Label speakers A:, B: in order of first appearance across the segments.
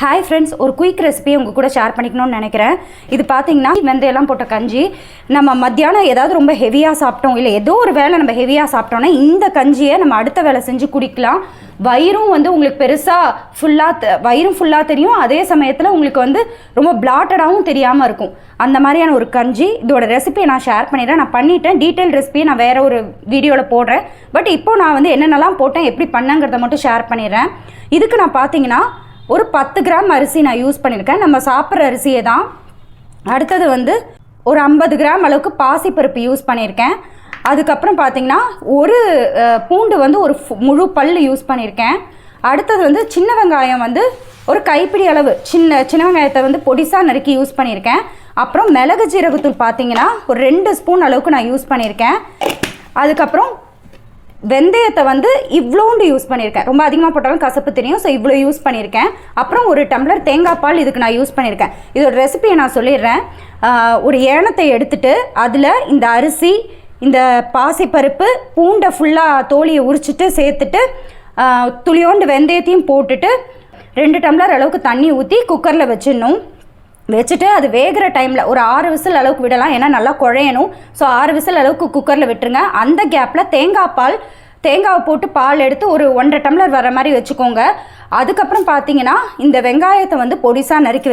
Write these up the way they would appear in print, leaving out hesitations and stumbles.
A: Hi friends, ஒரு quick recipe உங்கள் கூட ஷேர் பண்ணிக்கணும்னு நினைக்கிறேன். இது பார்த்தீங்கன்னா வெந்தயெல்லாம் போட்ட கஞ்சி. நம்ம மத்தியானம் ஏதாவது ரொம்ப ஹெவியாக சாப்பிட்டோம், இல்லை ஏதோ ஒரு வேளை நம்ம ஹெவியாக சாப்பிட்டோன்னா இந்த கஞ்சியை நம்ம அடுத்த வேளை செஞ்சு குடிக்கலாம். வயிறும் உங்களுக்கு பெருசாக வயிறும் ஃபுல்லாக தெரியும், அதே சமயத்தில் உங்களுக்கு ரொம்ப பிளாட்டடாகவும் தெரியாமல் இருக்கும். அந்த மாதிரியான ஒரு கஞ்சி. இதோட ரெசிபியை நான் ஷேர் பண்ணிடுறேன். நான் பண்ணிட்டேன், டீட்டெயில் ரெசிபியை நான் வேறு ஒரு வீடியோவில் போடுறேன். பட் இப்போது நான் என்னென்னலாம் போட்டேன், எப்படி பண்ணேங்கிறத மட்டும் ஷேர் பண்ணிடுறேன். இதுக்கு நான் பார்த்தீங்கன்னா ஒரு 10 கிராம் அரிசி நான் யூஸ் பண்ணியிருக்கேன். நம்ம சாப்பிட்ற அரிசியே தான். அடுத்தது ஒரு 50 கிராம் அளவுக்கு பாசிப்பருப்பு யூஸ் பண்ணியிருக்கேன். அதுக்கப்புறம் பார்த்திங்கன்னா ஒரு பூண்டு ஒரு முழு பல் யூஸ் பண்ணியிருக்கேன். அடுத்தது சின்ன வெங்காயம் ஒரு கைப்பிடி அளவு சின்ன வெங்காயத்தை பொடிசாக நறுக்கி யூஸ் பண்ணியிருக்கேன். அப்புறம் மிளகு ஜீரகத்தூள் பார்த்திங்கன்னா ஒரு 2 ஸ்பூன் அளவுக்கு நான் யூஸ் பண்ணியிருக்கேன். அதுக்கப்புறம் வெந்தயத்தை இவ்வளோண்டு யூஸ் பண்ணியிருக்கேன். ரொம்ப அதிகமாக போட்டாலும் கசப்பு தெரியும், ஸோ இவ்வளோ யூஸ் பண்ணியிருக்கேன். அப்புறம் ஒரு டம்ளர் தேங்காய் பால் இதுக்கு நான் யூஸ் பண்ணியிருக்கேன். இதோட ரெசிபியை நான் சொல்லிடுறேன். ஒரு ஏனத்தை எடுத்துகிட்டு அதில் இந்த அரிசி, இந்த பாசிப்பருப்பு, பூண்டை ஃபுல்லாக தோலியை உரிச்சிட்டு சேர்த்துட்டு துளியோண்டு வெந்தயத்தையும் போட்டுட்டு 2 டம்ளர் அளவுக்கு தண்ணி ஊற்றி குக்கரில் வச்சுட்டு அது வேகிற டைமில் ஒரு 6 விசில் அளவுக்கு விடலாம். ஏன்னா நல்லா குழையணும். ஸோ 6 விசில் அளவுக்கு குக்கரில் விட்டுருங்க. அந்த கேப்பில் தேங்காவை போட்டு பால் எடுத்து ஒரு 1.5 டம்ளர் வர மாதிரி வச்சுக்கோங்க. அதுக்கப்புறம் பார்த்தீங்கன்னா இந்த வெங்காயத்தை பொடிசாக நறுக்கி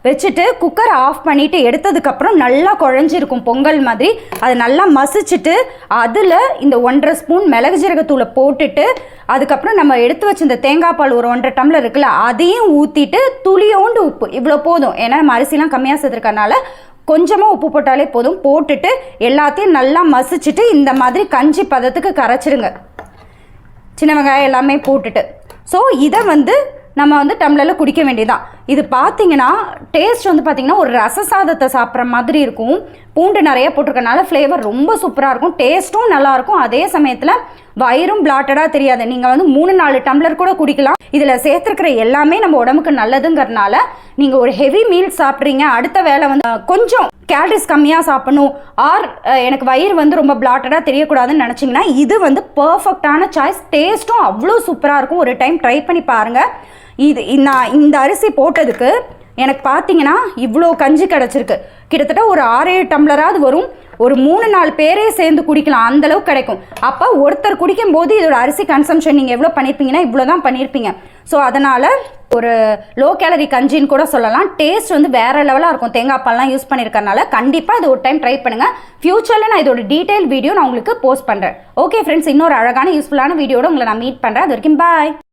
A: வச்சுட்டு குக்கரை ஆஃப் பண்ணிவிட்டு எடுத்ததுக்கப்புறம் நல்லா குழஞ்சிருக்கும் பொங்கல் மாதிரி. அதை நல்லா மசிச்சுட்டு அதில் இந்த 1.5 ஸ்பூன் மிளகு ஜீரகத்தூளை போட்டுட்டு அதுக்கப்புறம் நம்ம எடுத்து வச்சு இந்த தேங்காய் பால் ஒரு 1.5 டம்ளர் இருக்குல்ல, அதையும் ஊற்றிட்டு துளியோண்டு உப்பு, இவ்வளோ போதும். ஏன்னா நம்ம அரிசிலாம் கம்மியாக சேர்த்துருக்கனால கொஞ்சமாக உப்பு போட்டாலே போதும். போட்டுட்டு எல்லாத்தையும் நல்லா மசிச்சுட்டு இந்த மாதிரி கஞ்சி பதத்துக்கு கரைச்சிருங்க, சின்ன வெங்காயம் எல்லாமே போட்டுட்டு. ஸோ இதை நம்ம டம்ளரில் குடிக்க வேண்டியதான். இது பார்த்தீங்கன்னா டேஸ்ட் பார்த்தீங்கன்னா ஒரு ரச சாதத்தை சாப்பிட்ற மாதிரி இருக்கும். பூண்டு நிறைய போட்டிருக்கனால ஃப்ளேவர் ரொம்ப சூப்பராக இருக்கும், டேஸ்ட்டும் நல்லாயிருக்கும். அதே சமயத்தில் வயிறும் பிளாட்டடாக தெரியாது. நீங்கள் 3-4 டம்ளர் கூட குடிக்கலாம். இதில் சேர்த்துருக்கிற எல்லாமே நம்ம உடம்புக்கு நல்லதுங்கிறதுனால நீங்கள் ஒரு ஹெவி மீல் சாப்பிட்றீங்க, அடுத்த வேளை கொஞ்சம் கேலரிஸ் கம்மியாக சாப்பிடணும், ஆர் எனக்கு வயிறு ரொம்ப பிளாட்டடாக தெரியக்கூடாதுன்னு நினச்சிங்கன்னா இது பர்ஃபெக்டான சாய்ஸ். டேஸ்ட்டும் அவ்வளோ சூப்பராக இருக்கும். ஒரு டைம் ட்ரை பண்ணி பாருங்கள். நான் இந்த அரிசி போட்டதுக்கு எனக்கு பார்த்தீங்கன்னா இவ்வளோ கஞ்சி கிடச்சிருக்கு. கிட்டத்தட்ட ஒரு 6-7 டம்ளராவது வரும். ஒரு 3-4 பேரே சேர்ந்து குடிக்கலாம், அந்தளவுக்கு கிடைக்கும். அப்போ ஒருத்தர் குடிக்கும்போது இதோட அரிசி கன்சம்ஷன் நீங்கள் எவ்வளோ பண்ணியிருப்பீங்கன்னா இவ்வளோ தான் பண்ணியிருப்பீங்க. ஸோ அதனால் ஒரு லோ கேலரி கஞ்சின்னு கூட சொல்லலாம். டேஸ்ட் வேறு லெவலாக இருக்கும். தேங்காய் பால்லாம் யூஸ் பண்ணியிருக்கறனால கண்டிப்பாக இது ஒரு டைம் ட்ரை பண்ணுங்கள். ஃப்யூச்சரில் நான் இதோட டீட்டெயில் வீடியோ நான் உங்களுக்கு போஸ்ட் பண்ணுறேன். ஓகே ஃப்ரெண்ட்ஸ், இன்னொரு அழகான யூஸ்ஃபுல்லான வீடியோட உங்களை நான் மீட் பண்ணுறேன். அது வரைக்கும் பாய்.